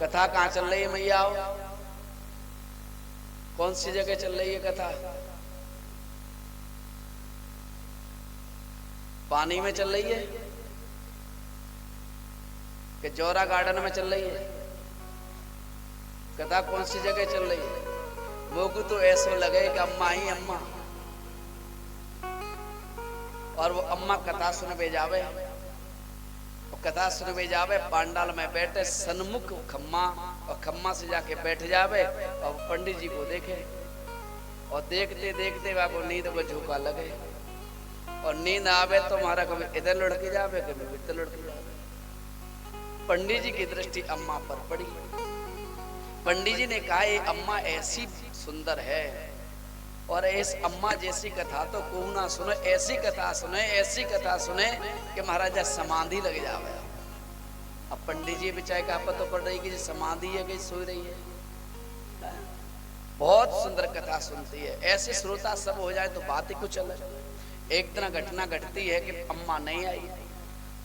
कथा कहाँ चल रही है मैया? कौन सी जगह चल रही है कथा? पानी में चल रही है कि जौरा गार्डन में चल रही है? कथा कौन सी जगह चल रही है? वो को तो ऐसा लगे कि अम्मा ही अम्मा, और वो अम्मा कथा सुन भेजावे, कथा सुन भेजावे, पांडाल में बैठे सन्मुख खम्मा, और खम्मा से जाके बैठ जावे और पंडित जी को देखे, और देखते देखते बाबू नींद को झोंका लगे, और नींद आवे तो हमारा कभी इधर लुढ़क जावे, कभी इधर लुढ़क जावे। पंडित जी की दृष्टि अम्मा पर पड़ी। पंडित जी ने कहा ये अम्मा ऐसी सुंदर है, और इस अम्मा जैसी कथा तो को ना सुने, ऐसी कथा सुने, ऐसी कथा सुने कि महाराजा समाधि लग जावे। अब पंडित जी बेचारे का पता पड़ रही कि समाधि है कि सो रही है। बहुत सुंदर कथा सुनती है, ऐसे श्रोता सब हो जाए तो बात ही कुछ अलग। एक दिन घटना घटती है कि अम्मा नहीं आई,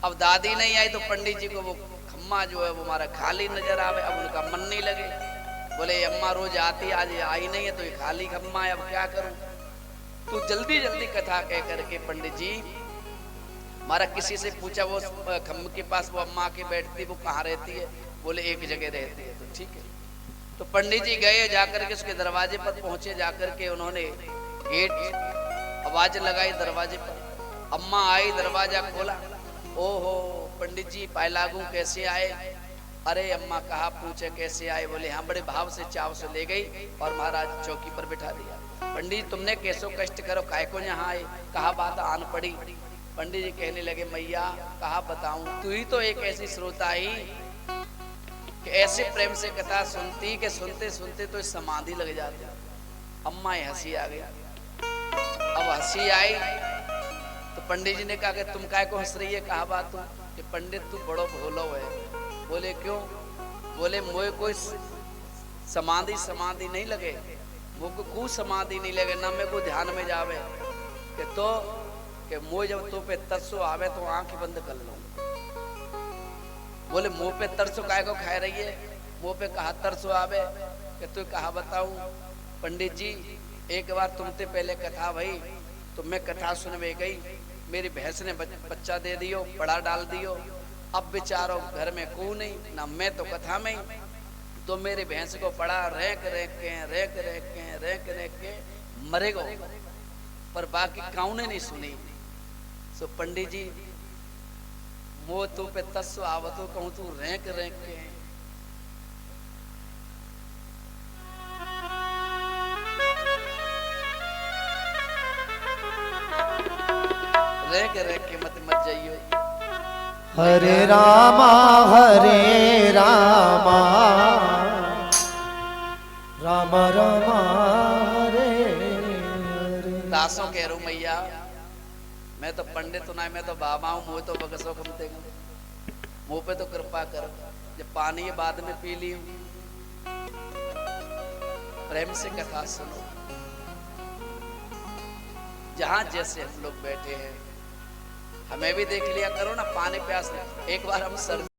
अब दादी नहीं आई तो पंडित जी को वो खम्मा जो है वो हमारा खाली नजर आवे। अब उनका मन नहीं लगे, बोले अम्मा रोज आती, आज आई नहीं है तो ये खाली खम्मा है, अब क्या करूं? तो जल्दी जल्दी कथा कह करके पंडित जी हमारा किसी से पूछा, वो खम्म के पास वो अम्मा के बैठती, वो कहाँ रहती है? बोले एक जगह रहती है। तो ठीक है, तो पंडित जी गए, जाकर के उसके दरवाजे पर पहुंचे, जाकर के उन्होंने गेट आवाज लगाई दरवाजे पर। अम्मा आई, दरवाजा खोला, ओहो पंडित जी पाए लागू कैसे आए? अरे अम्मा कहा पूछे कैसे आए? बोले हाँ, बड़े भाव से चाव से ले गई और महाराज चौकी पर बिठा दिया। पंडित तुमने कैसो कष्ट करो, काय को यहाँ आए? कहा बात आन पड़ी। पंडित जी कहने लगे मैया कहा बताऊं, तू ही तो एक ऐसी श्रोता ही कि ऐसे प्रेम से कथा सुनती कि सुनते सुनते तो समाधि लग जाती। अम्मा हंसी आ गई। अब हंसी आई तो पंडित जी ने कहा कि तुम काय को हंस रही है? कहा बात तू कि पंडित तू बड़ो भोलो है। बोले क्यों? बोले मोए कोई समाधि समाधि नहीं लगे, मुझको कु समाधि नहीं लगे, ना मेरे को ध्यान में जावे कि तो कि मोए जब तो पे तरसो आवे तो आंखें बंद कर लो। बोले मुंह पे तरसो काय को खाए रही है? मुंह पे कहा तरसो आवे कि तू कहा बताऊं? पंडित जी एक बार तुमसे पहले कथा भई तो मैं कथा सुनवे गई, मेरी भैंस ने बच्चा दे दियो, पड़ा डाल दियो। अब बेचारो घर में को नहीं, ना मैं तो कथा में ही, तो मेरी भैंस को पड़ा रेक रेक के मरेगो, पर बाकी काउने नहीं सुनी। सो पंडित जी मो तू पे तस्व आवतो कहूं तू रेक के रेक के मत जाइयो। हरे रामा राम रामा हरे हरे। दासों कह रू मैया मैं तो पंडित ना, मैं तो बाबा हूँ, मुँह तो बगसो कमते मुँह पे तो कृपा कर, जब पानी बाद में पी ली हूँ। प्रेम से कथा सुनो, जहां जैसे हम लोग बैठे हैं हमें भी देख लिया करो ना, पानी प्यास। एक बार हम सर्दी